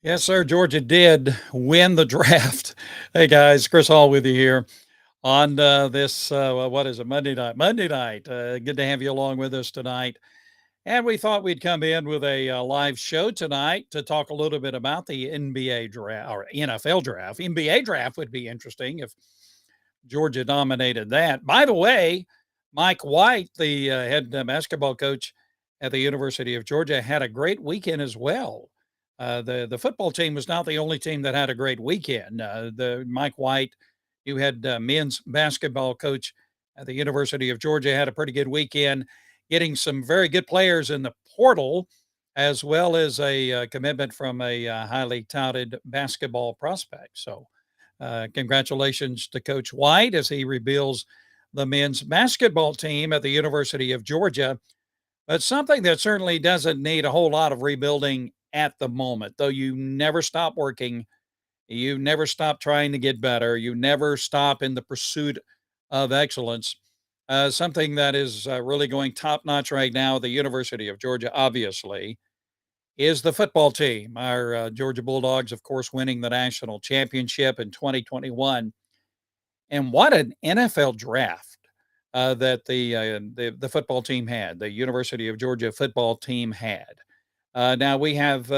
Yes, sir. Georgia did win the draft. Hey, guys, Chris Hall with you here on this, what is it, Monday night? Monday night. Good to have you along with us tonight. And we thought we'd come in with a live show tonight to talk a little bit about the NBA draft or NFL draft. NBA draft would be interesting if Georgia dominated that. By the way, Mike White, the head basketball coach at the University of Georgia, had a great weekend as well. The football team was not the only team that had a great weekend. The Mike White, who had men's basketball coach at the University of Georgia, had a pretty good weekend, getting some very good players in the portal, as well as a commitment from a highly touted basketball prospect. So congratulations to Coach White as he rebuilds the men's basketball team at the University of Georgia. But something that certainly doesn't need a whole lot of rebuilding at the moment, though you never stop working, you never stop trying to get better, you never stop in the pursuit of excellence. Something that is really going top notch right now at the University of Georgia, obviously, is the football team. Our Georgia Bulldogs, of course, winning the national championship in 2021. And what an NFL draft that the football team had, the University of Georgia football team had. Now we have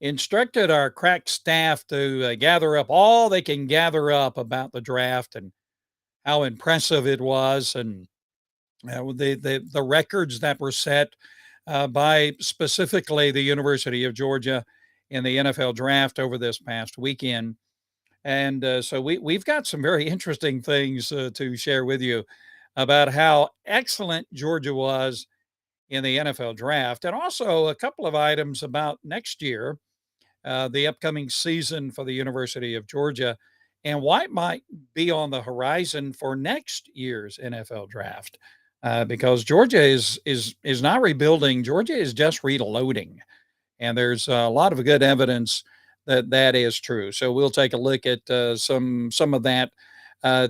instructed our crack staff to gather up all they can gather up about the draft and how impressive it was, and the records that were set by specifically the University of Georgia in the NFL draft over this past weekend. And so we've got some very interesting things to share with you about how excellent Georgia was in the NFL draft, and also a couple of items about next year, the upcoming season for the University of Georgia, and what might be on the horizon for next year's NFL draft. Because Georgia is not rebuilding; Georgia is just reloading, and there's a lot of good evidence that that is true. So we'll take a look at some of that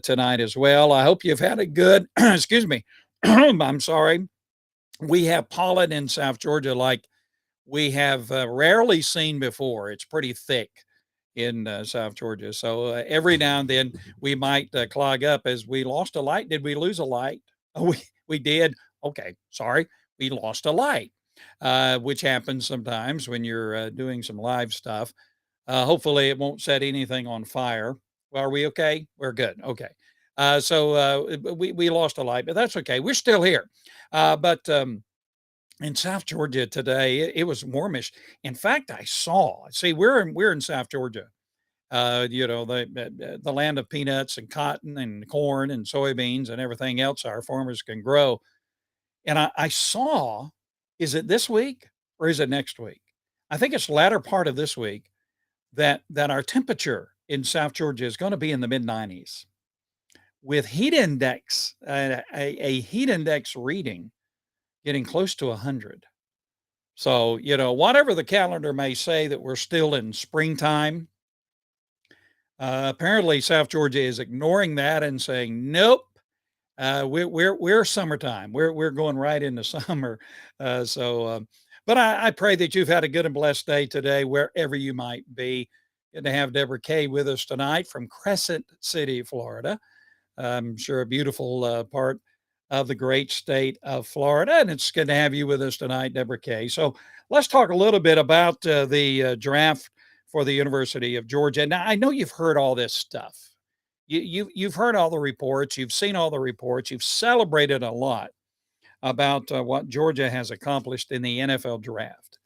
tonight as well. I hope you've had a good. Excuse me. I'm sorry. We have pollen in South Georgia like we have rarely seen before. It's pretty thick in South Georgia. So every now and then we might clog up as we lost a light. Did we lose a light? Oh, we did. Okay, sorry. We lost a light, which happens sometimes when you're doing some live stuff. Hopefully, it won't set anything on fire. Well, are we okay? We're good. Okay. We lost a light, but that's okay. We're still here. But in South Georgia today, it was warmish. In fact, I saw. See, we're in South Georgia. The land of peanuts and cotton and corn and soybeans and everything else our farmers can grow. And I saw. Is it this week or is it next week? I think it's latter part of this week that our temperature in South Georgia is going to be in the mid 90s with heat index a heat index reading getting close to 100. So, whatever the calendar may say that we're still in springtime, apparently South Georgia is ignoring that and saying, nope, we're summertime. We're going right into summer. But I pray that you've had a good and blessed day today, wherever you might be. Good to have Deborah Kay with us tonight from Crescent City, Florida. I'm sure a beautiful part of the great state of Florida. And it's good to have you with us tonight, Deborah Kay. So let's talk a little bit about the draft for the University of Georgia. Now, I know you've heard all this stuff. You've heard all the reports. You've seen all the reports. You've celebrated a lot about what Georgia has accomplished in the NFL draft.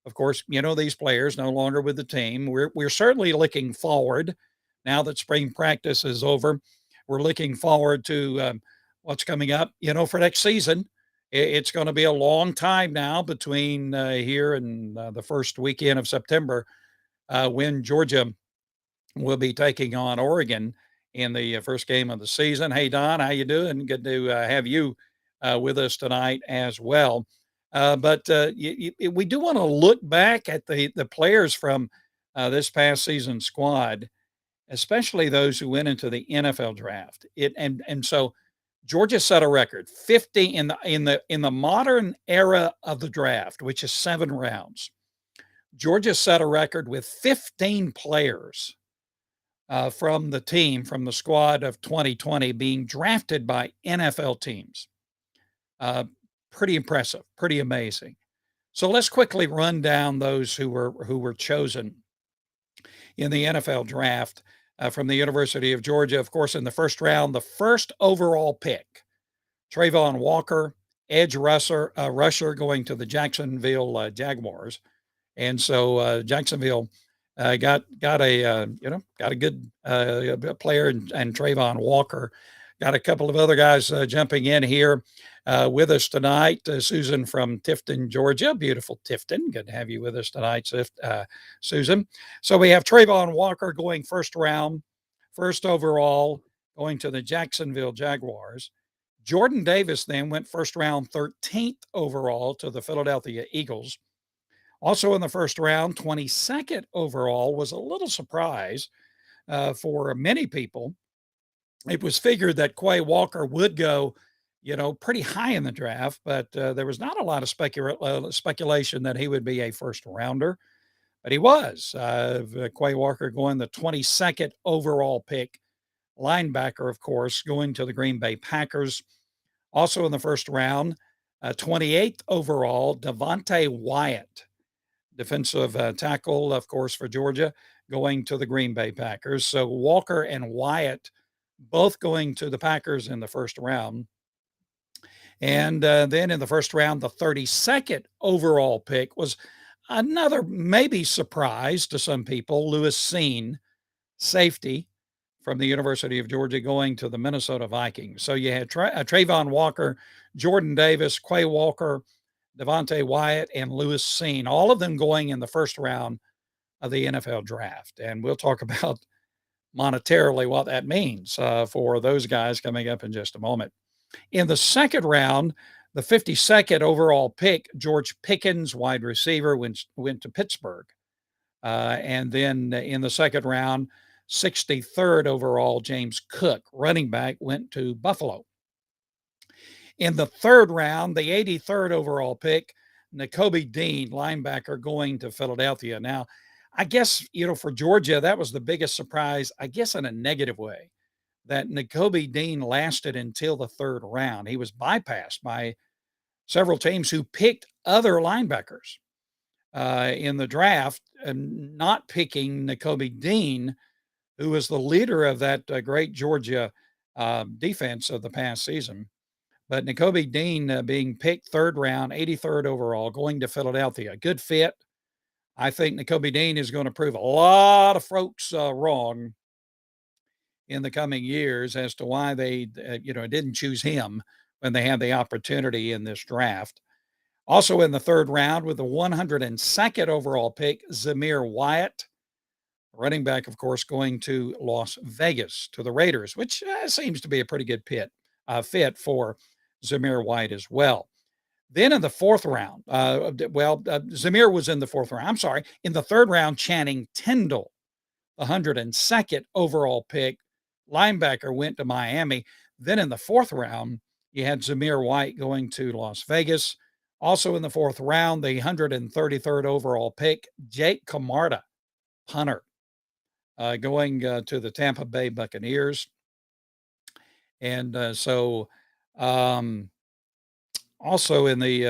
Of course, these players no longer with the team. We're certainly looking forward now that spring practice is over. We're looking forward to what's coming up, for next season. It's going to be a long time now between here and the first weekend of September when Georgia will be taking on Oregon in the first game of the season. Hey, Don, how you doing? Good to have you with us tonight as well. But we do want to look back at the players from this past season squad, especially those who went into the NFL draft. So Georgia set a record 50 in the modern era of the draft, which is 7 rounds. Georgia set a record with 15 players from the team, from the squad of 2020, being drafted by NFL teams. Uh, Pretty impressive, pretty amazing. So let's quickly run down those who were chosen in the NFL draft from the University of Georgia. Of course, in the first round, the first overall pick, Trayvon Walker, edge rusher going to the Jacksonville Jaguars. And so Jacksonville got a got a good player and Trayvon Walker. Got a couple of other guys jumping in here with us tonight. Susan from Tifton, Georgia. Beautiful Tifton. Good to have you with us tonight, Susan. So we have Trayvon Walker going first round, first overall, going to the Jacksonville Jaguars. Jordan Davis then went first round, 13th overall to the Philadelphia Eagles. Also in the first round, 22nd overall was a little surprise for many people. It was figured that Quay Walker would go, pretty high in the draft, but there was not a lot of speculation that he would be a first rounder, but he was. Quay Walker going the 22nd overall pick, linebacker, of course, going to the Green Bay Packers. Also in the first round, 28th overall, Devontae Wyatt, defensive tackle, of course, for Georgia, going to the Green Bay Packers. So Walker and Wyatt both going to the Packers in the first round. And then in the first round, the 32nd overall pick was another maybe surprise to some people. Lewis Cine, safety from the University of Georgia, going to the Minnesota Vikings. So you had Trayvon Walker, Jordan Davis, Quay Walker, Devontae Wyatt, and Lewis Cine, all of them going in the first round of the NFL draft. And we'll talk about monetarily what that means for those guys coming up in just a moment. In the second round, the 52nd overall pick, George Pickens, wide receiver, went to Pittsburgh. And then in the second round, 63rd overall, James Cook, running back, went to Buffalo. In the third round, the 83rd overall pick, Nakobe Dean, linebacker, going to Philadelphia. Now, I guess, for Georgia, that was the biggest surprise, I guess in a negative way, that Nakobe Dean lasted until the third round. He was bypassed by several teams who picked other linebackers in the draft, and not picking Nakobe Dean, who was the leader of that great Georgia defense of the past season. But Nakobe Dean being picked third round, 83rd overall, going to Philadelphia. Good fit. I think Nakobe Dean is going to prove a lot of folks wrong in the coming years as to why they, didn't choose him when they had the opportunity in this draft. Also in the third round with the 102nd overall pick, Zamir Wyatt, running back, of course, going to Las Vegas to the Raiders, which seems to be a pretty good fit for Zamir White as well. Then in the fourth round, Zamir was in the fourth round. I'm sorry. In the third round, Channing Tindall, the 102nd overall pick, linebacker, went to Miami. Then in the fourth round, you had Zamir White going to Las Vegas. Also in the fourth round, the 133rd overall pick, Jake Camarda, punter, going to the Tampa Bay Buccaneers. And also in the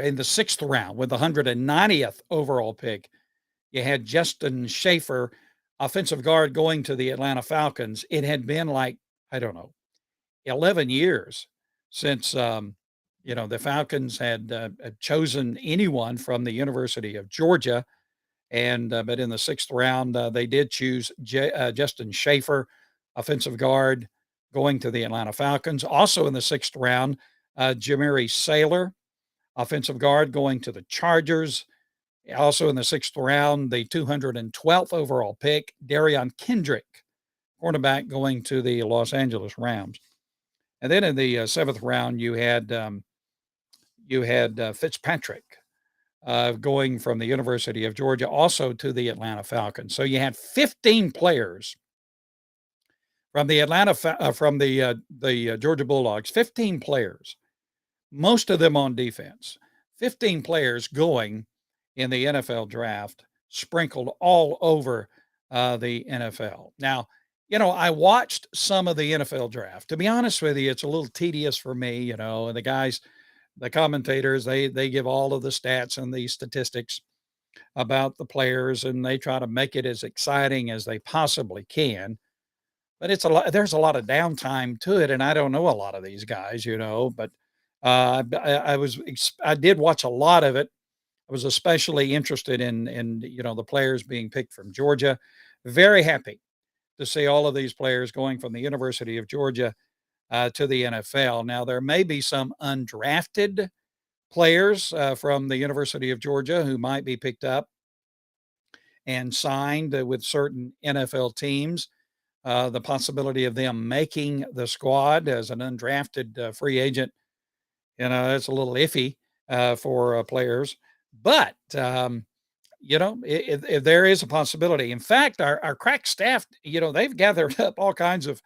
in the sixth round with the 190th overall pick, you had Justin Schaefer, offensive guard, going to the Atlanta Falcons. It had been like, I don't know, 11 years since the Falcons had chosen anyone from the University of Georgia. And but in the sixth round, they did choose Justin Schaefer, offensive guard, going to the Atlanta Falcons. Also in the sixth round, Jamari Sailor, offensive guard, going to the Chargers. Also in the sixth round, the 212th overall pick, Darion Kendrick, cornerback, going to the Los Angeles Rams. And then in the seventh round, you had Fitzpatrick going from the University of Georgia, also to the Atlanta Falcons. So you had 15 players from the Georgia Bulldogs, 15 players, most of them on defense, 15 players going in the NFL draft sprinkled all over the NFL. Now, I watched some of the NFL draft. To be honest with you, it's a little tedious for me. And the commentators, they give all of the stats and the statistics about the players, and they try to make it as exciting as they possibly can. But it's a lot. There's a lot of downtime to it, and I don't know a lot of these guys, but I did watch a lot of it. I was especially interested in the players being picked from Georgia. Very happy to see all of these players going from the University of Georgia to the NFL. Now there may be some undrafted players from the University of Georgia who might be picked up and signed with certain NFL teams. The possibility of them making the squad as an undrafted free agent, it's a little iffy for players. But if there is a possibility. In fact, our crack staff, they've gathered up all kinds of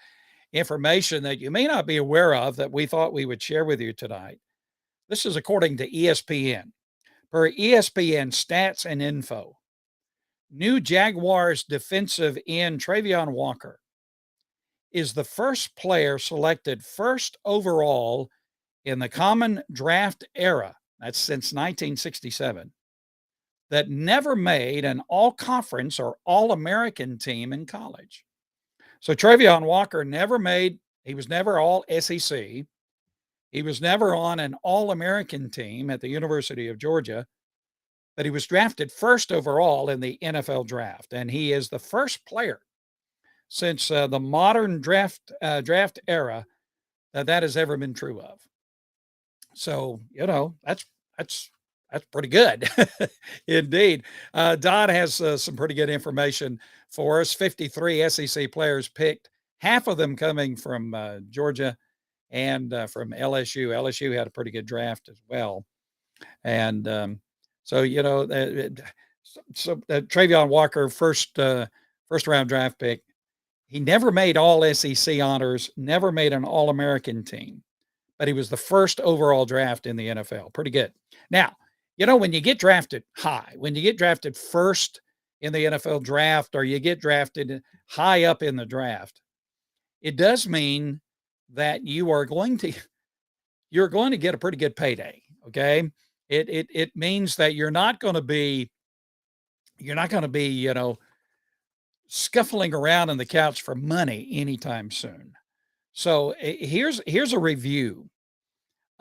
information that you may not be aware of that we thought we would share with you tonight. This is according to ESPN. Per ESPN stats and info, new Jaguars defensive end Trayvon Walker is the first player selected first overall in the common draft era. That's since 1967. That never made an all conference or all American team in college. So Trayvon Walker he was never all SEC. He was never on an all American team at the University of Georgia, but he was drafted first overall in the NFL draft. And he is the first player since the modern draft era that has ever been true of. So, that's pretty good. Indeed. Don has some pretty good information for us. 53 SEC players picked, half of them coming from Georgia and from LSU. LSU had a pretty good draft as well. And Trayvon Walker, first round draft pick, he never made all SEC honors, never made an All American team, but he was the first overall draft in the NFL. Pretty good. Now, when you get drafted high, when you get drafted first in the NFL draft, or you get drafted high up in the draft, it does mean that you're going to get a pretty good payday. Okay. It means that you're not going to be, scuffling around on the couch for money anytime soon. So here's a review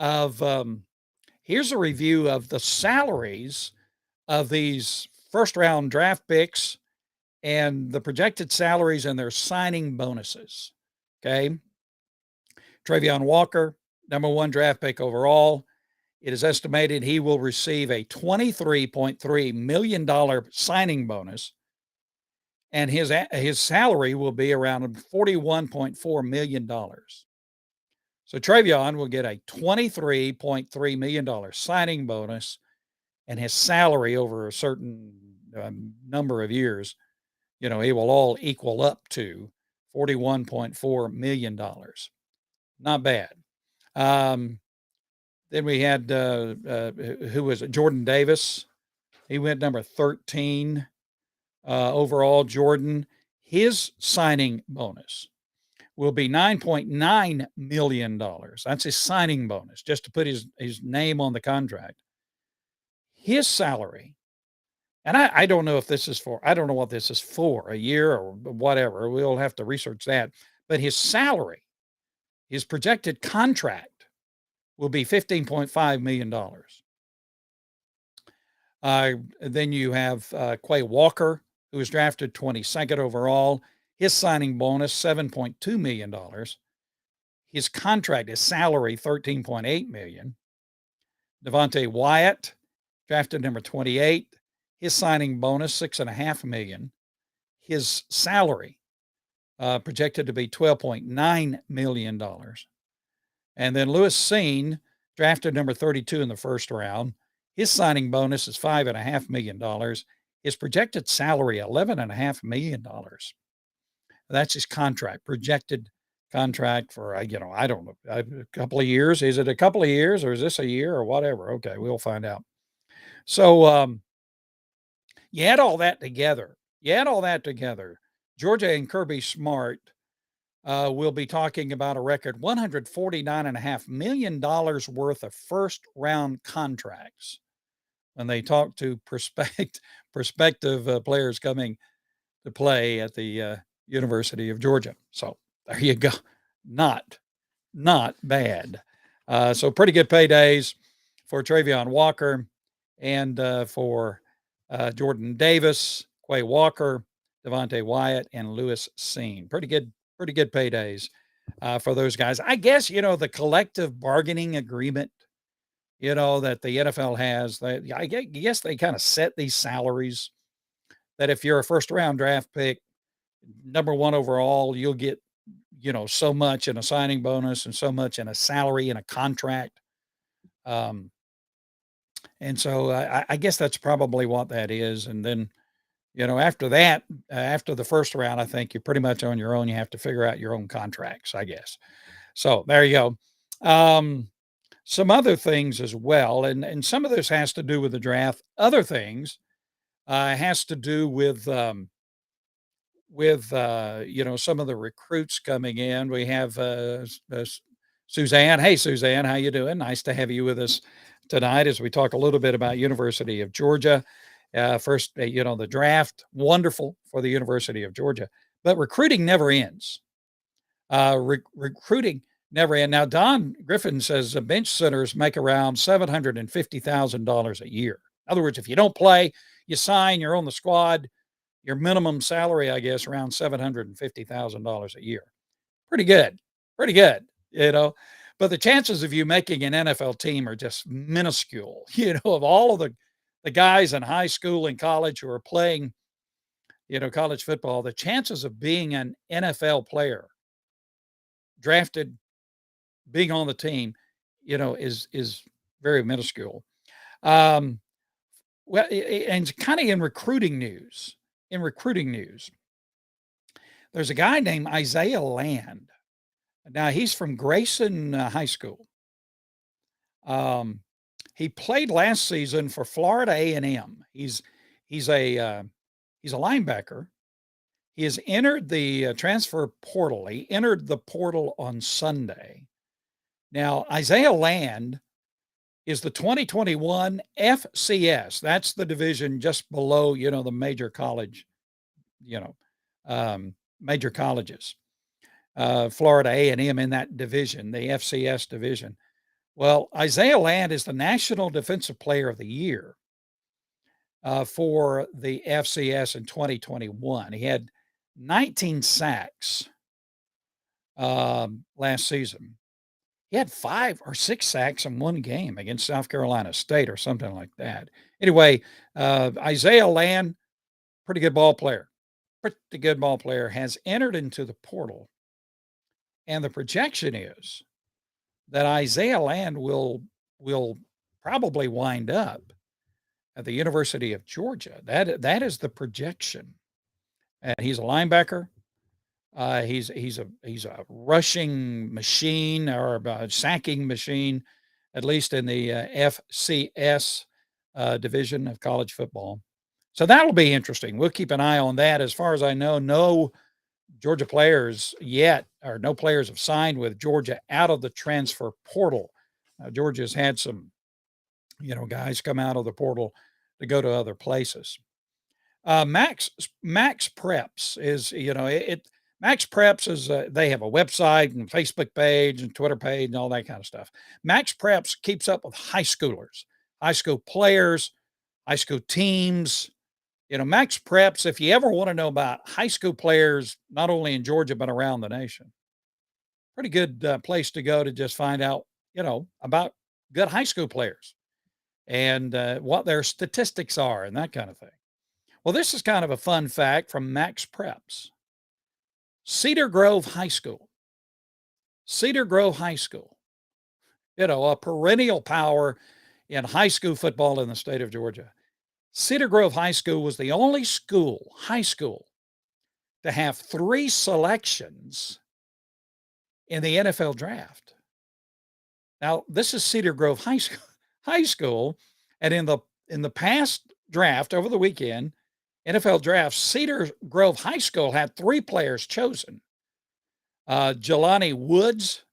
of the salaries of these first round draft picks and the projected salaries and their signing bonuses. Okay. Trayvon Walker, number one draft pick overall. It is estimated he will receive a $23.3 million signing bonus, and his salary will be around $41.4 million. So Trayvon will get a $23.3 million signing bonus, and his salary over a certain number of years, it will all equal up to $41.4 million. Not bad. Then we had, who was it? Jordan Davis. He went number 13 overall. Jordan, his signing bonus will be $9.9 million. That's his signing bonus, just to put his name on the contract. His salary, and I don't know if this is for, I don't know what this is for, a year or whatever. We'll have to research that. But his salary, his projected contract, will be $15.5 million. Then you have Quay Walker, who was drafted 22nd overall. His signing bonus, $7.2 million. His contract, his salary, $13.8 million. Devontae Wyatt, drafted number 28. His signing bonus, $6.5 million. His salary, projected to be $12.9 million. And then Lewis Seen, drafted number 32 in the first round. His signing bonus is $5.5 million. His projected salary, $11.5 million. That's his contract, projected contract for, I don't know, a couple of years. Is it a couple of years, or is this a year, or whatever? Okay, we'll find out. So You add all that together. You add all that together. Georgia and Kirby Smart will be talking about a record $149.5 million worth of first round contracts when they talk to prospective players coming to play at the University of Georgia. So there you go. Not not bad. So pretty good paydays for Trayvon Walker and for Jordan Davis, Quay Walker, Devontae Wyatt, and Lewis Seen. Pretty good paydays for those guys. I guess the collective bargaining agreement, that the NFL has. I guess they kind of set these salaries that if you're a first round draft pick, number one overall, you'll get so much in a signing bonus and so much in a salary and a contract. Um, and so I guess that's probably what that is. And then, after that, after the first round, I think you're pretty much on your own. You have to figure out your own contracts, I guess. So there you go. Some other things as well, and some of this has to do with the draft. Other things has to do with some of the recruits coming in. We have Suzanne. Hey, Suzanne, how you doing? Nice to have you with us tonight as we talk a little bit about University of Georgia. First, the draft, wonderful for the University of Georgia, but recruiting never ends. Recruiting never ends. Now, Don Griffin says bench centers make around $750,000 a year. In other words, if you don't play, you sign, you're on the squad, your minimum salary, I guess, around $750,000 a year. Pretty good. Pretty good, But the chances of you making an NFL team are just minuscule. Of all of the guys in high school and college who are playing, college football, the chances of being an NFL player drafted, being on the team, is very minuscule. Well, and kind of in recruiting news, there's a guy named Isaiah Land. Now he's from Grayson High School. He played last season for Florida A&M. He's a linebacker. He has entered the transfer portal. He entered the portal on Sunday. Now Isaiah Land is the 2021 FCS. That's the division just below, the major college, major colleges. Florida A&M in that division, the FCS division. Well, Isaiah Land is the National Defensive Player of the Year for the FCS in 2021. He had 19 sacks last season. He had 5 or 6 sacks in one game against South Carolina State or something like that. Anyway, Isaiah Land, pretty good ball player, has entered into the portal. And the projection is that Isaiah Land will probably wind up at the University of Georgia. That is the projection. And he's a linebacker. He's a rushing machine or a sacking machine, at least in the FCS division of college football. So that'll be interesting. We'll keep an eye on that. As far as I know, no Georgia players yet, or no players have signed with Georgia out of the transfer portal. Georgia's had some, guys come out of the portal to go to other places. Max Preps is, Max Preps is, they have a website and Facebook page and Twitter page and all that kind of stuff. Max Preps keeps up with high schoolers, high school players, high school teams. Max Preps, if you ever want to know about high school players, not only in Georgia, but around the nation, pretty good place to go to just find out, about good high school players and what their statistics are and that kind of thing. Well, this is kind of a fun fact from Max Preps. Cedar Grove High School, a perennial power in high school football in the state of Georgia. Cedar Grove High School was the only high school, to have 3 selections in the NFL draft. Now, this is Cedar Grove High School, and in the past draft over the weekend, NFL draft, Cedar Grove High School had 3 players chosen. Jelani Woods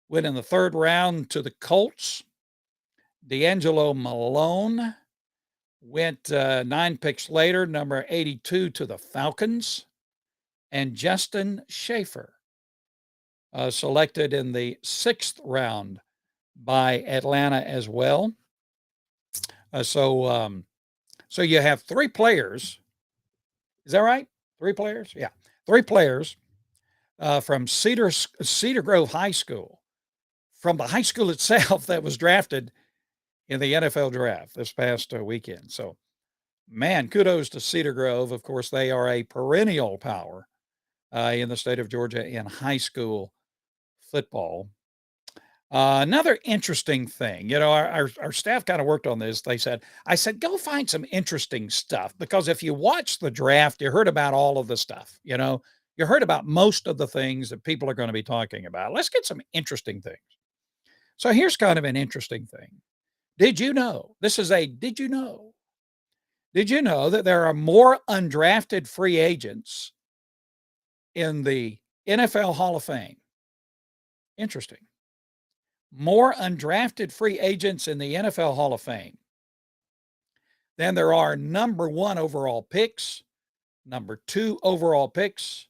went in the 3rd round to the Colts. D'Angelo Malone went 9 picks later, number 82 to the Falcons. And Justin Schaefer, selected in the 6th round by Atlanta as well. So you have 3 players. Is that right? 3 players? Yeah. 3 players from Cedar Grove High School, from the high school itself, that was drafted in the NFL draft this past weekend. So, man, kudos to Cedar Grove. Of course, they are a perennial power in the state of Georgia in high school football. Another interesting thing, our staff kind of worked on this. I said, go find some interesting stuff, because if you watch the draft, you heard about all of the stuff, you heard about most of the things that people are going to be talking about. Let's get some interesting things. So here's kind of an interesting thing. Did you know? Did you know? Did you know that there are more undrafted free agents in the NFL Hall of Fame? Interesting. More undrafted free agents in the NFL Hall of Fame than there are number 1 overall picks, number 2 overall picks,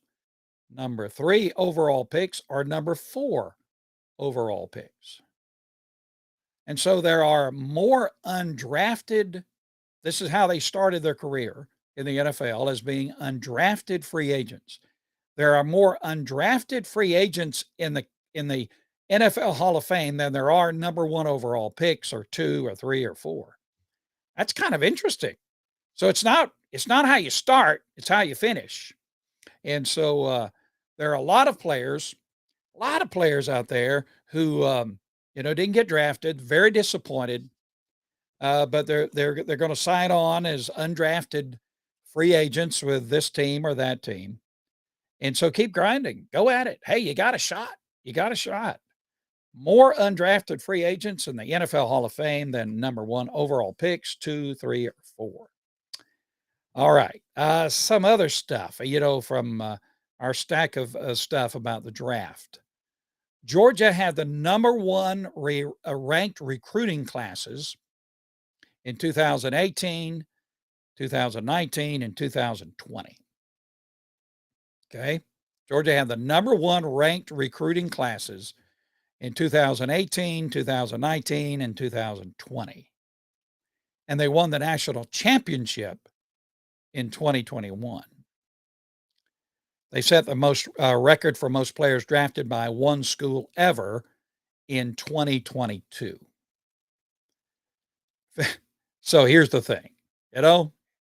number 3 overall picks, or number 4 overall picks. And so there are more undrafted. This is how they started their career in the NFL, as being undrafted free agents. There are more undrafted free agents in the NFL Hall of Fame than there are number 1 overall picks, or 2 or 3 or 4. That's kind of interesting. So it's not how you start, it's how you finish. And so there are a lot of players out there who didn't get drafted, very disappointed. But they're going to sign on as undrafted free agents with this team or that team. And so keep grinding. Go at it. Hey, you got a shot. You got a shot. More undrafted free agents in the NFL Hall of Fame than number 1 overall picks, 2, 3, or 4. All right. Some other stuff, from our stack of stuff about the draft. Georgia had the number 1 ranked recruiting classes in 2018, 2019, and 2020. Okay. Georgia had the number 1 ranked recruiting classes in 2018, 2019, and 2020. And they won the national championship in 2021. They set the most record for most players drafted by one school ever in 2022. So here's the thing,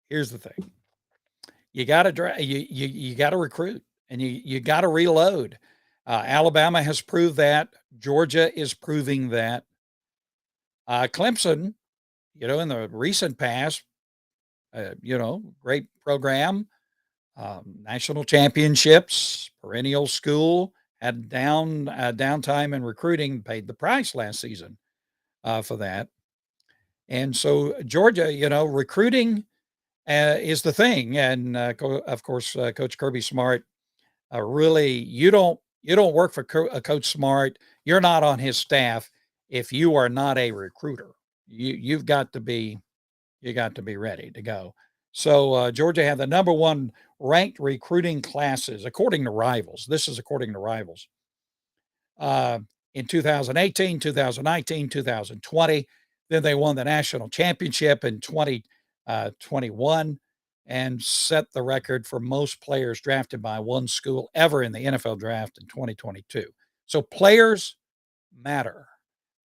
here's the thing. You got to you got to recruit, and you got to reload. Alabama has proved that. Georgia is proving that. Clemson, in the recent past, great program, national championships, perennial school, had downtime in recruiting, paid the price last season for that. And so Georgia, recruiting is the thing. And of course, Coach Kirby Smart, really, you don't work for Coach Smart. You're not on his staff if you are not a recruiter. You got to be ready to go. So Georgia had the number 1 ranked recruiting classes, according to Rivals. This is according to Rivals. In 2018, 2019, 2020. Then they won the national championship in 2021 and set the record for most players drafted by one school ever in the NFL draft in 2022. So players matter.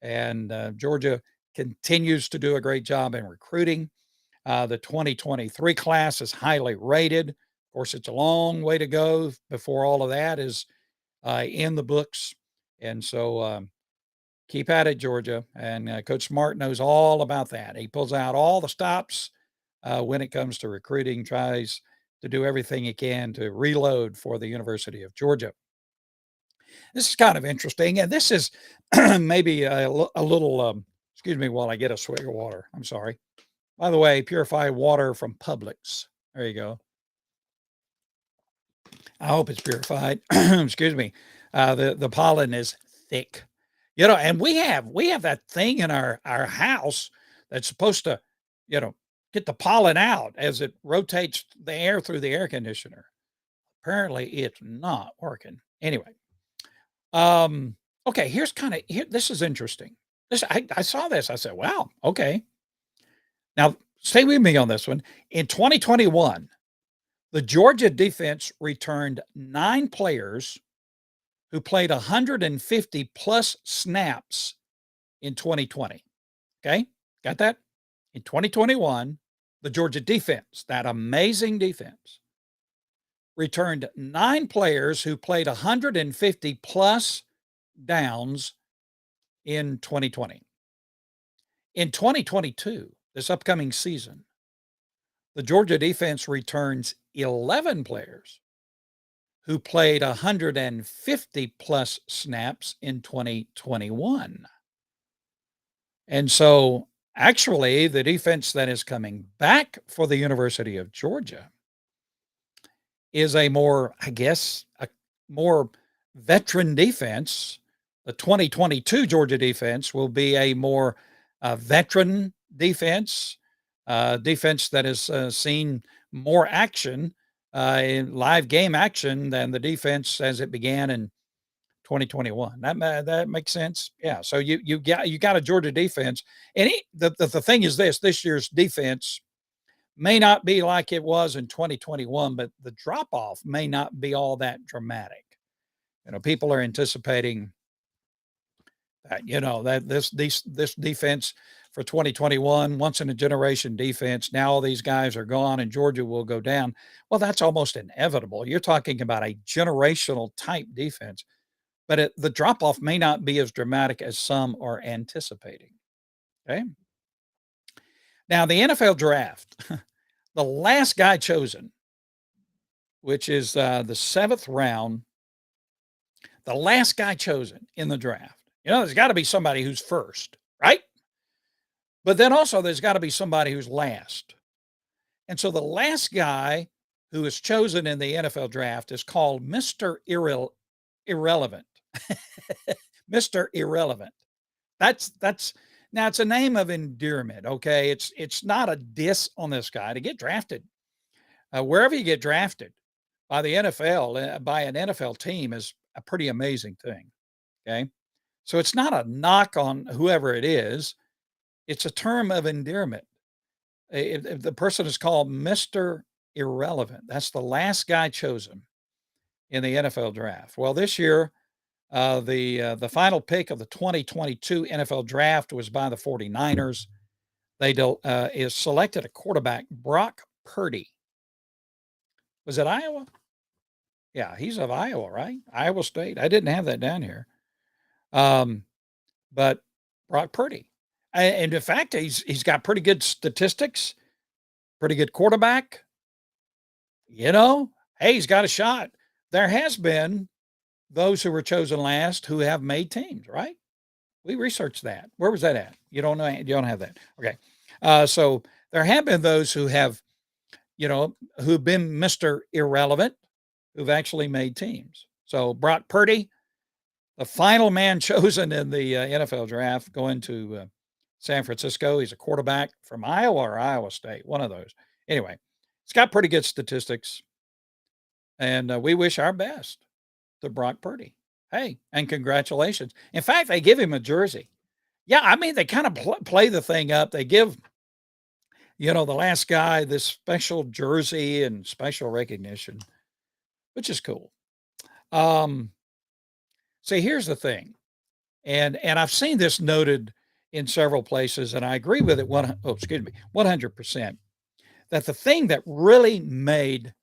And Georgia continues to do a great job in recruiting. The 2023 class is highly rated. Of course, it's a long way to go before all of that is in the books. And so keep at it, Georgia. And Coach Smart knows all about that. He pulls out all the stops when it comes to recruiting, tries to do everything he can to reload for the University of Georgia. This is kind of interesting. And this is maybe a little, excuse me while I get a swig of water. I'm sorry. By the way, purified water from Publix. There you go. I hope it's purified. Excuse me. The pollen is thick, and we have that thing in our house that's supposed to, you know, get the pollen out as it rotates the air through the air conditioner. Apparently, it's not working. Anyway, um, okay. Here's kind of here. This is interesting. I saw this. I said, "Wow, okay." Now, stay with me on this one. In 2021, the Georgia defense returned 9 players who played 150 plus snaps in 2020. Okay. Got that? In 2021, the Georgia defense, that amazing defense, returned 9 players who played 150 plus downs in 2020. In 2022, this upcoming season, the Georgia defense returns 11 players who played 150 plus snaps in 2021. And so, actually, the defense that is coming back for the University of Georgia is a more, I guess, a more veteran defense. The 2022 Georgia defense will be a more veteran defense, defense that has seen more action, in live game action than the defense as it began in 2021. That makes sense. Yeah. So you got a Georgia defense, and the thing is this year's defense may not be like it was in 2021, but the drop off may not be all that dramatic. People are anticipating that this defense for 2021, once in a generation defense. Now all these guys are gone, and Georgia will go down. Well, that's almost inevitable. You're talking about a generational type defense, but the drop off may not be as dramatic as some are anticipating. Okay. Now the NFL draft, the last guy chosen, which is the seventh round, the last guy chosen in the draft. There's got to be somebody who's first, right? But then also there's got to be somebody who's last. And so the last guy who is chosen in the NFL draft is called Mr. Irrelevant. Mr. Irrelevant. That's now it's a name of endearment. Okay. It's not a diss on this guy to get drafted. Wherever you get drafted by the NFL, by an NFL team is a pretty amazing thing. Okay. So it's not a knock on whoever it is. It's a term of endearment. If the person is called Mr. Irrelevant, that's the last guy chosen in the NFL draft. Well, this year, the final pick of the 2022 NFL draft was by the 49ers. They is selected a quarterback, Brock Purdy. Was it Iowa? Yeah, he's of Iowa, right? Iowa State. I didn't have that down here. But Brock Purdy. And in fact, he's got pretty good statistics, pretty good quarterback. Hey, he's got a shot. There has been those who were chosen last who have made teams, right? We researched that. Where was that at? You don't know. You don't have that. Okay. So there have been those who have, who've been Mr. Irrelevant, who've actually made teams. So Brock Purdy, the final man chosen in the NFL draft, going to San Francisco. He's a quarterback from Iowa or Iowa State, one of those. Anyway, he's got pretty good statistics, and we wish our best to Brock Purdy. Hey, and congratulations. In fact, they give him a jersey. Yeah, I mean, they kind of play the thing up. They give, the last guy this special jersey and special recognition, which is cool. See, here's the thing, and I've seen this noted in several places, and I agree with it 100%, that the thing that really made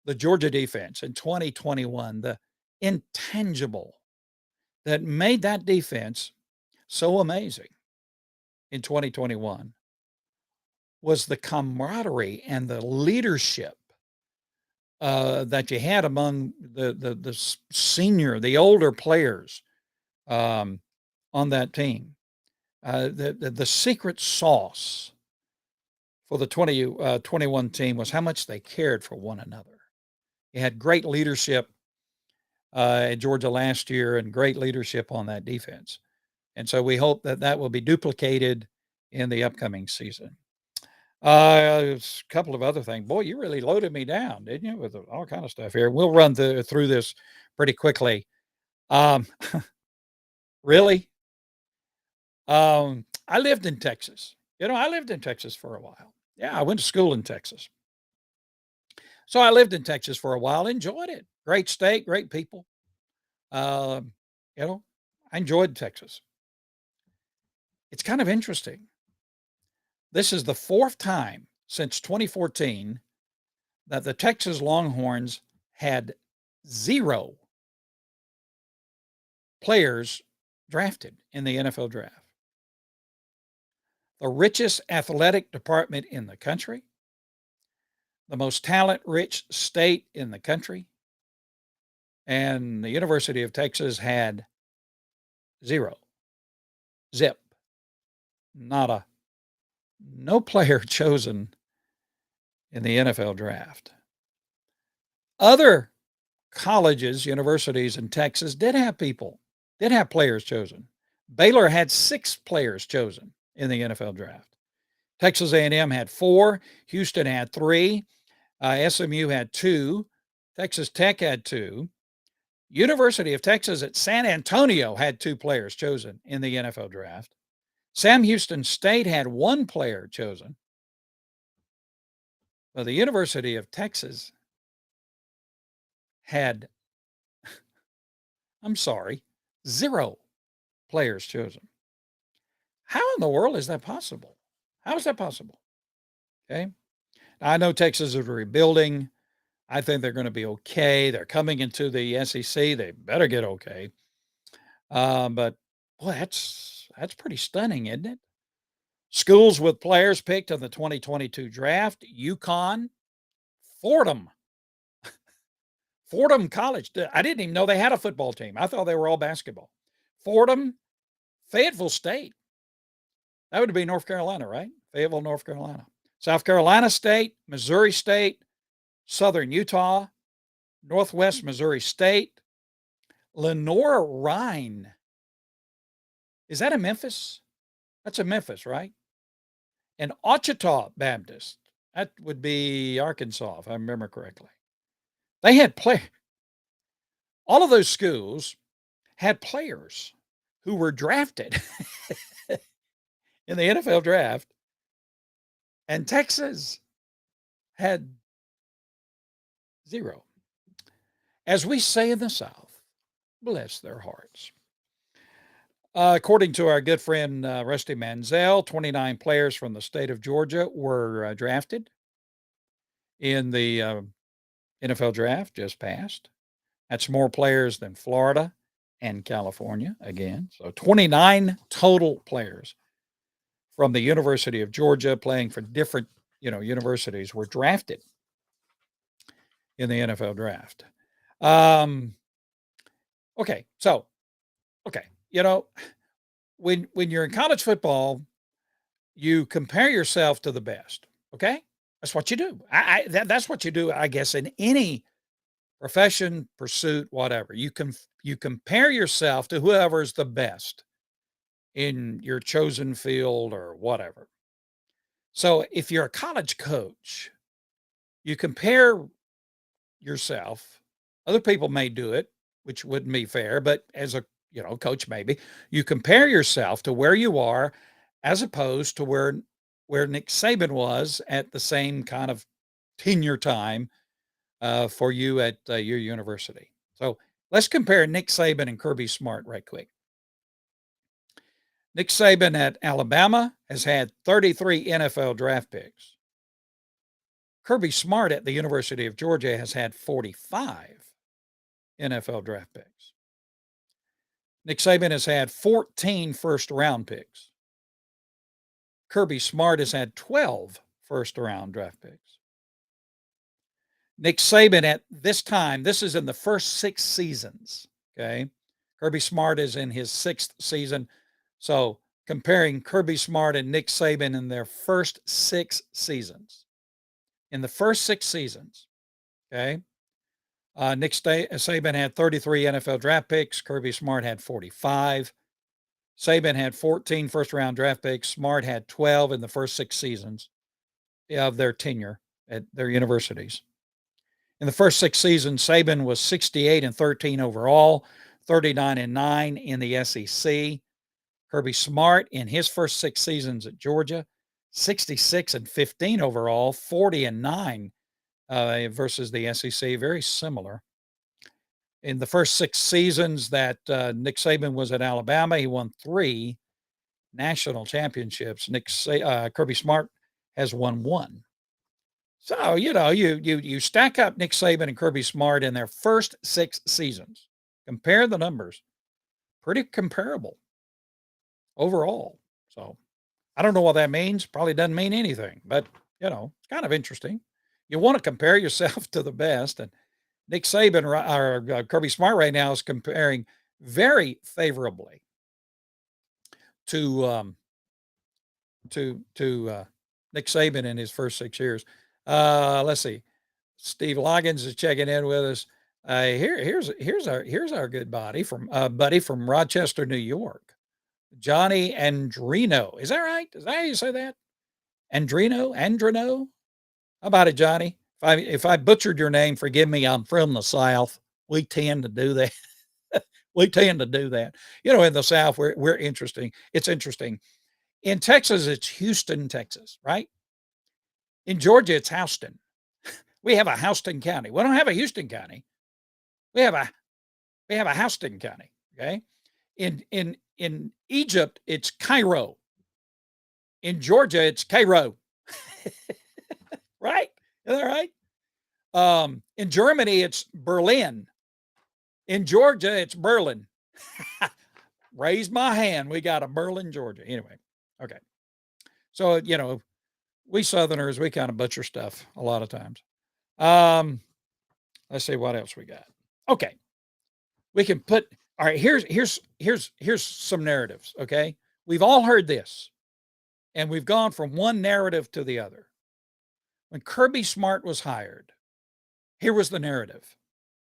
the Georgia defense in 2021, the intangible that made that defense so amazing in 2021, was the camaraderie and the leadership that you had among the older players on that team. The secret sauce for the 21 team was how much they cared for one another. He had great leadership at Georgia last year and great leadership on that defense. And so we hope that that will be duplicated in the upcoming season. A couple of other things. Boy, you really loaded me down, didn't you, with all kind of stuff here. We'll run through this pretty quickly. Um, really? I lived in Texas. I lived in Texas for a while. Yeah, I went to school in Texas. So I lived in Texas for a while, enjoyed it. Great state, great people. Um, you know, I enjoyed Texas. It's kind of interesting. This is the fourth time since 2014 that the Texas Longhorns had 0 players drafted in the NFL draft. The richest athletic department in the country, the most talent-rich state in the country, and the University of Texas had 0. Zip. Nada. No player chosen in the NFL draft. Other colleges, universities in Texas did have players chosen. Baylor had 6 players chosen in the NFL draft. Texas A&M had 4. Houston had 3. SMU had 2. Texas Tech had 2. University of Texas at San Antonio had 2 players chosen in the NFL draft. Sam Houston State had 1 player chosen. But the University of Texas had, I'm sorry, 0 players chosen. How in the world is that possible? How is that possible? Okay. Now, I know Texas is rebuilding. I think they're going to be okay. They're coming into the SEC. They better get okay. But boy, that's pretty stunning, isn't it? Schools with players picked in the 2022 draft: UConn, Fordham, Fordham College. I didn't even know they had a football team. I thought they were all basketball. Fordham, Fayetteville State. That would be North Carolina, right? Fayetteville, North Carolina. South Carolina State, Missouri State, Southern Utah, Northwest Missouri State, Lenore Rhine. Is that in Memphis? That's in Memphis, right? And Ouachita Baptist. That would be Arkansas, if I remember correctly. They had all of those schools had players who were drafted in the NFL draft, and Texas had 0. As we say in the South, bless their hearts. According to our good friend Rusty Manziel, 29 players from the state of Georgia were drafted in the NFL draft just passed. That's more players than Florida and California again. So 29 total players from the University of Georgia playing for different, universities were drafted in the NFL draft. Okay. So, okay. When you're in college football, you compare yourself to the best. Okay. That's what you do. That's what you do, I guess, in any profession, pursuit, whatever. You compare yourself to whoever's the best in your chosen field or whatever. So if you're a college coach, you compare yourself. Other people may do it, which wouldn't be fair, but as a coach, maybe you compare yourself to where you are, as opposed to where Nick Saban was at the same kind of tenure time for you at your university. So let's compare Nick Saban and Kirby Smart right quick. Nick Saban at Alabama has had 33 NFL draft picks. Kirby Smart at the University of Georgia has had 45 NFL draft picks. Nick Saban has had 14 first-round picks. Kirby Smart has had 12 first-round draft picks. Nick Saban at this time, this is in the first 6 seasons, okay? Kirby Smart is in his 6th season. So comparing Kirby Smart and Nick Saban in their first 6 seasons. In the first 6 seasons, okay, Saban had 33 NFL draft picks. Kirby Smart had 45. Saban had 14 first-round draft picks. Smart had 12 in the first 6 seasons of their tenure at their universities. In the first 6 seasons, Saban was 68-13 overall, 39-9 in the SEC. Kirby Smart in his first 6 seasons at Georgia, 66-15 overall, 40-9 versus the SEC, very similar. In the first 6 seasons that Nick Saban was at Alabama, he won 3 national championships. Kirby Smart has won 1. So, you stack up Nick Saban and Kirby Smart in their first 6 seasons. Compare the numbers. Pretty comparable overall. So, I don't know what that means. Probably doesn't mean anything, but, it's kind of interesting. You want to compare yourself to the best, and Nick Saban or Kirby Smart right now is comparing very favorably to Nick Saban in his first 6 years. Let's see. Steve Loggins is checking in with us. Here's our good buddy from Rochester, New York, Johnny Andrino. Is that right? Is that how you say that? Andrino? How about it, Johnny? If I butchered your name, forgive me. I'm from the South. We tend to do that. We tend to do that. In the South, we're interesting. It's interesting. In Texas, it's Houston, Texas, right? In Georgia, it's Houston. We have a Houston County. We don't have a Houston County. We have a Houston County. Okay. In Egypt, it's Cairo. In Georgia, it's Cairo. Right? Is that right? In Germany, it's Berlin. In Georgia, it's Berlin. Raise my hand. We got a Berlin, Georgia. Anyway, okay. So, we Southerners, we kind of butcher stuff a lot of times. Let's see what else we got. Okay. We can put, all right, here's some narratives, okay? We've all heard this, and we've gone from one narrative to the other. When Kirby Smart was hired, here was the narrative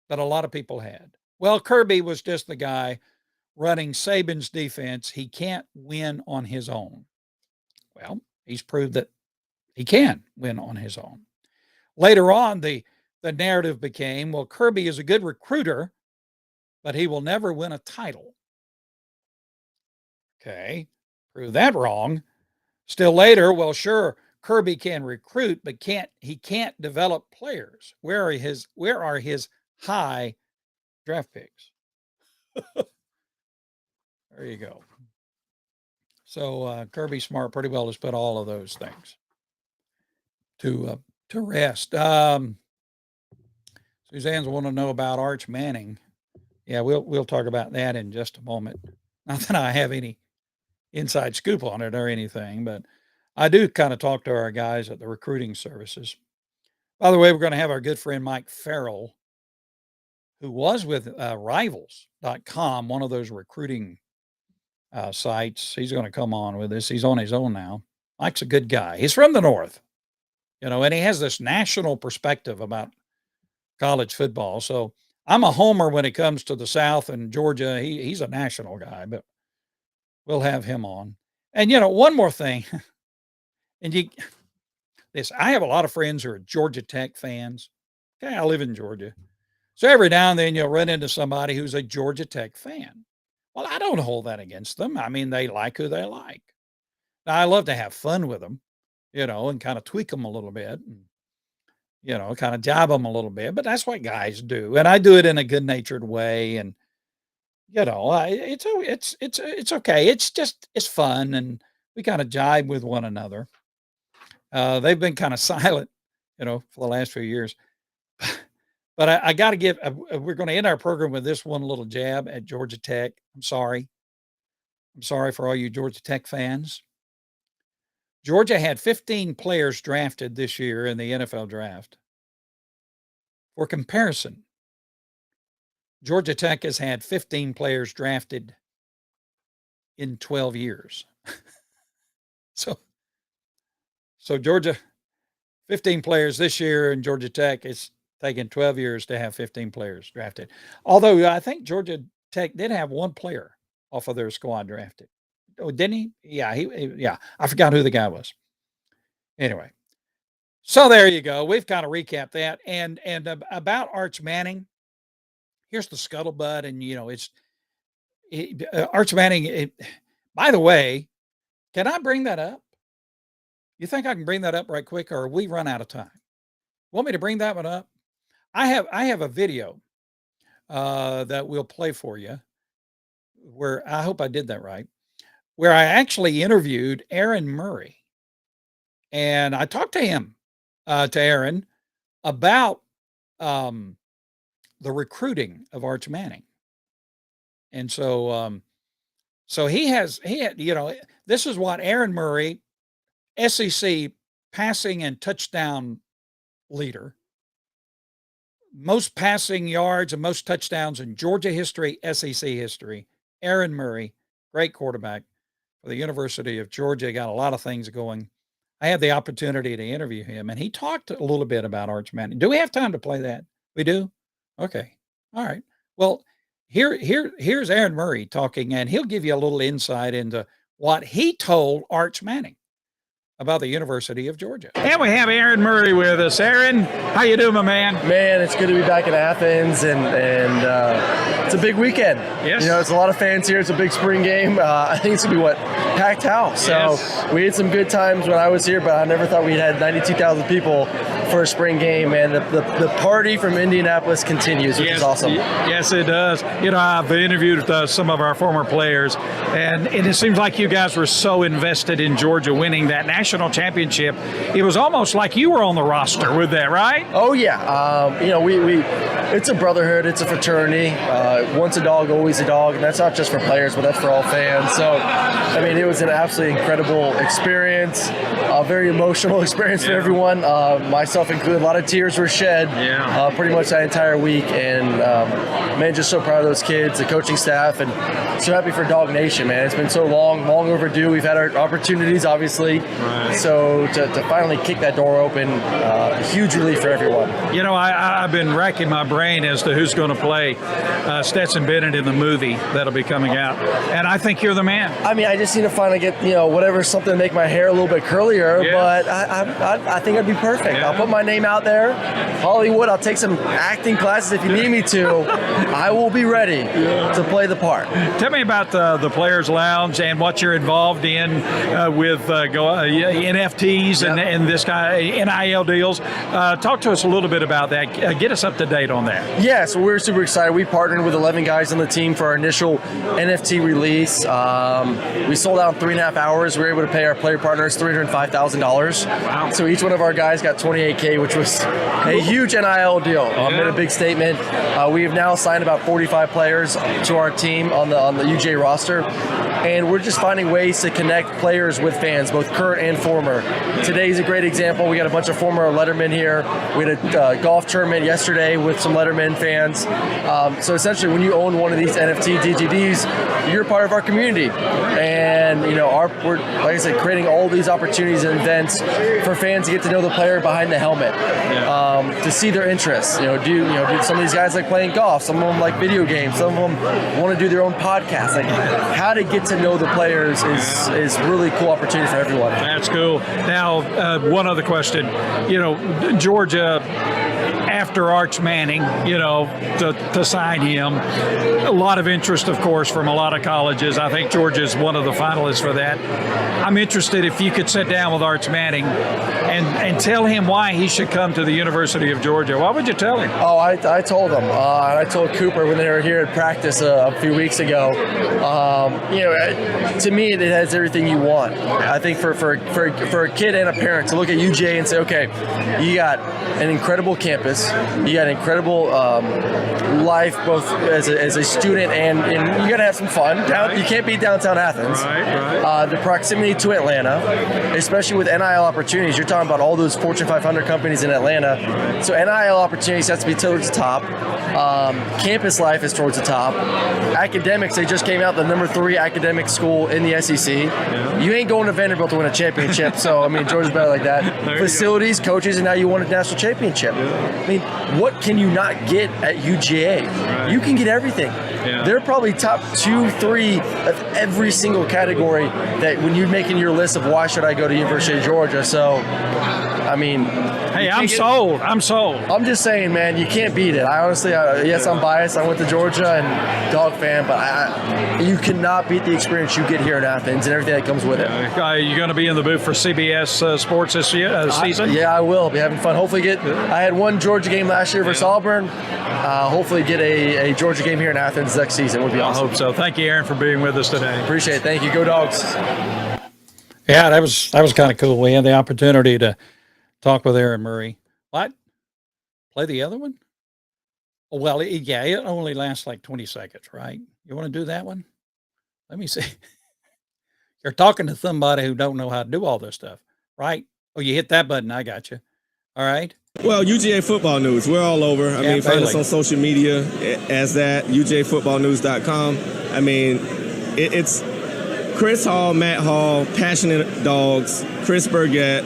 that a lot of people had. Well, Kirby was just the guy running Saban's defense. He can't win on his own. Well, he's proved that he can win on his own. Later on, the narrative became, well, Kirby is a good recruiter, but he will never win a title. Okay, prove that wrong. Still later, well, sure, Kirby can recruit, but he can't develop players. Where are his high draft picks? There you go. So Kirby Smart pretty well has put all of those things to rest. Suzanne's want to know about Arch Manning. Yeah, we'll talk about that in just a moment. Not that I have any inside scoop on it or anything, but I do kind of talk to our guys at the recruiting services. By the way, we're going to have our good friend Mike Farrell, who was with Rivals.com, one of those recruiting sites. He's going to come on with us. He's on his own now. Mike's a good guy. He's from the North, and he has this national perspective about college football. So I'm a homer when it comes to the South and Georgia. He's a national guy, but we'll have him on. And, one more thing. And I have a lot of friends who are Georgia Tech fans. Okay, I live in Georgia. So every now and then you'll run into somebody who's a Georgia Tech fan. Well, I don't hold that against them. I mean, they like who they like. Now, I love to have fun with them, and kind of tweak them a little bit and, kind of jab them a little bit. But that's what guys do. And I do it in a good natured way. And, it's okay. It's fun. And we kind of jibe with one another. They've been kind of silent, for the last few years. But I got to give, we're going to end our program with this one little jab at Georgia Tech. I'm sorry. I'm sorry for all you Georgia Tech fans. Georgia had 15 players drafted this year in the NFL draft. For comparison, Georgia Tech has had 15 players drafted in 12 years. So Georgia, 15 players this year, and Georgia Tech, it's taken 12 years to have 15 players drafted. Although I think Georgia Tech did have one player off of their squad drafted. Oh, didn't he? Yeah, yeah. I forgot who the guy was. Anyway, so there you go. We've kind of recapped that. And about Arch Manning, here's the scuttlebutt, and Arch Manning. By the way, can I bring that up? You think I can bring that up right quick, or we run out of time? Want me to bring that one up? I have a video that we'll play for you, where I hope I did that right, where I actually interviewed Aaron Murray, and I talked to him, to Aaron, about the recruiting of Arch Manning, and so he had, this is what Aaron Murray, SEC passing and touchdown leader, most passing yards and most touchdowns in Georgia history, SEC history. Aaron Murray, great quarterback for the University of Georgia, got a lot of things going. I had the opportunity to interview him, and he talked a little bit about Arch Manning. Do we have time to play that? We do? Okay. All right. Well, here's Aaron Murray talking, and he'll give you a little insight into what he told Arch Manning about the University of Georgia. And we have Aaron Murray with us. Aaron, how you doing, my man? Man, it's good to be back in Athens, and it's a big weekend. Yes. It's a lot of fans here. It's a big spring game. I think it's going to be, packed house. So we had some good times when I was here, but I never thought we'd had 92,000 people for a spring game, and the party from Indianapolis continues, which is awesome. Yes, it does. I've interviewed some of our former players, and it seems like you guys were so invested in Georgia winning that national championship. It was almost like you were on the roster with that, right? Oh, yeah. We it's a brotherhood. It's a fraternity. Once a dog, always a dog, and that's not just for players, but that's for all fans. So, it was an absolutely incredible experience, a very emotional experience for everyone, myself included. A lot of tears were shed pretty much that entire week, and man, just so proud of those kids, the coaching staff, and so happy for Dawg Nation, man. It's been so long overdue. We've had our opportunities, obviously, so to finally kick that door open, huge relief for everyone. I've been racking my brain as to who's going to play Stetson Bennett in the movie that'll be coming out, and I think you're the man. I just need to finally get something to make my hair a little bit curlier, but I think I'd be perfect. I'll put my name out there, Hollywood. I'll take some acting classes if you need me to. I will be ready to play the part. Tell me about the Players Lounge and what you're involved in with NFTs and this guy NIL deals. Talk to us a little bit about that. Get us up to date on that. Yeah, so we're super excited. We partnered with 11 guys on the team for our initial NFT release. We sold out in 3.5 hours. We were able to pay our player partners $305,000. Wow. So each one of our guys got $28K, which was a huge NIL deal. Made a big statement. We have now signed about 45 players to our team on the UGA roster, and we're just finding ways to connect players with fans, both current and former. Today's a great example. We got a bunch of former Letterman here. We had a golf tournament yesterday with some Letterman fans. So essentially, when you own one of these NFT DGDs, you're part of our community, and we're, like I said, creating all these opportunities and events for fans to get to know the player behind the helmet, to see their interests. Do some of these guys like playing golf? Some of them like video games. Some of them want to do their own podcast. Like, how to get to know the players is really cool opportunity for everyone. That's cool. Now, one other question. Georgia, after Arch Manning, to sign him, a lot of interest, of course, from a lot of colleges. I think Georgia is one of the finalists for that. I'm interested if you could sit down with Arch Manning and tell him why he should come to the University of Georgia. What would you tell him? Oh, I told him. I told Cooper when they were here at practice a few weeks ago. To me, it has everything you want. I think for a kid and a parent to look at UGA and say, okay, you got an incredible campus, you got an incredible life, both as a student and you got to have some fun. You can't beat downtown Athens. Right. The proximity to Atlanta, especially with NIL opportunities. You're talking about all those Fortune 500 companies in Atlanta. So NIL opportunities has to be towards the top. Campus life is towards the top. Academics, they just came out the number 3 academic school in the SEC. Yeah. You ain't going to Vanderbilt to win a championship. So, I mean, Georgia's better like that. Facilities, coaches, and now you won a national championship. Yeah. I mean, what can you not get at UGA? Right. You can get everything. Yeah. They're probably top 2, 3 of every single category that when you're making your list of why should I go to University of Georgia. So, I mean, hey, I'm sold. I'm sold. I'm just saying, man, you can't beat it. I honestly, yes, I'm biased. I went to Georgia and Dawg fan, but you cannot beat the experience you get here in Athens and everything that comes with it. Are you going to be in the booth for CBS Sports this year, season? Yeah, I will. Be having fun. Hopefully I had one Georgia game last year versus Auburn. Hopefully get a Georgia game here in Athens next season. Would be awesome. I hope so. Thank you, Aaron, for being with us today. Appreciate it. Thank you. Go Dogs. Yeah, that was kind of cool. We had the opportunity to talk with Aaron Murray. What? Play the other one? Well, yeah, it only lasts like 20 seconds, right? You want to do that one? Let me see. You're talking to somebody who don't know how to do all this stuff, right? Oh, you hit that button. I got you. All right. Well, UGA Football News. We're all over. I mean, find us on social media as that, UGAFootballNews.com. I mean, it's Chris Hall, Matt Hall, passionate dogs, Chris Burgett,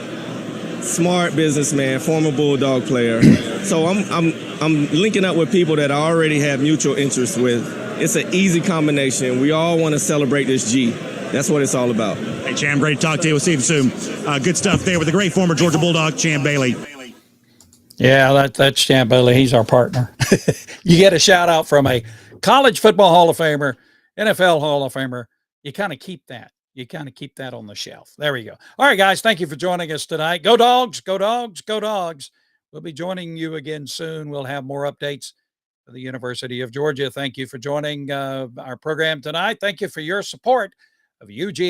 smart businessman, former Bulldog player. So I'm linking up with people that I already have mutual interest with. It's an easy combination. We all want to celebrate this G. That's what it's all about. Hey, Chan, great to talk to you. We'll see you soon. Good stuff there with the great former Georgia Bulldog, Chan Bailey. Yeah, that's Chan Bailey. He's our partner. You get a shout out from a college football Hall of Famer, NFL Hall of Famer. You kind of keep that. You kind of keep that on the shelf. There we go. All right, guys, thank you for joining us tonight. Go Dogs, go Dogs, go Dogs. We'll be joining you again soon. We'll have more updates for the University of Georgia. Thank you for joining our program tonight. Thank you for your support of UGA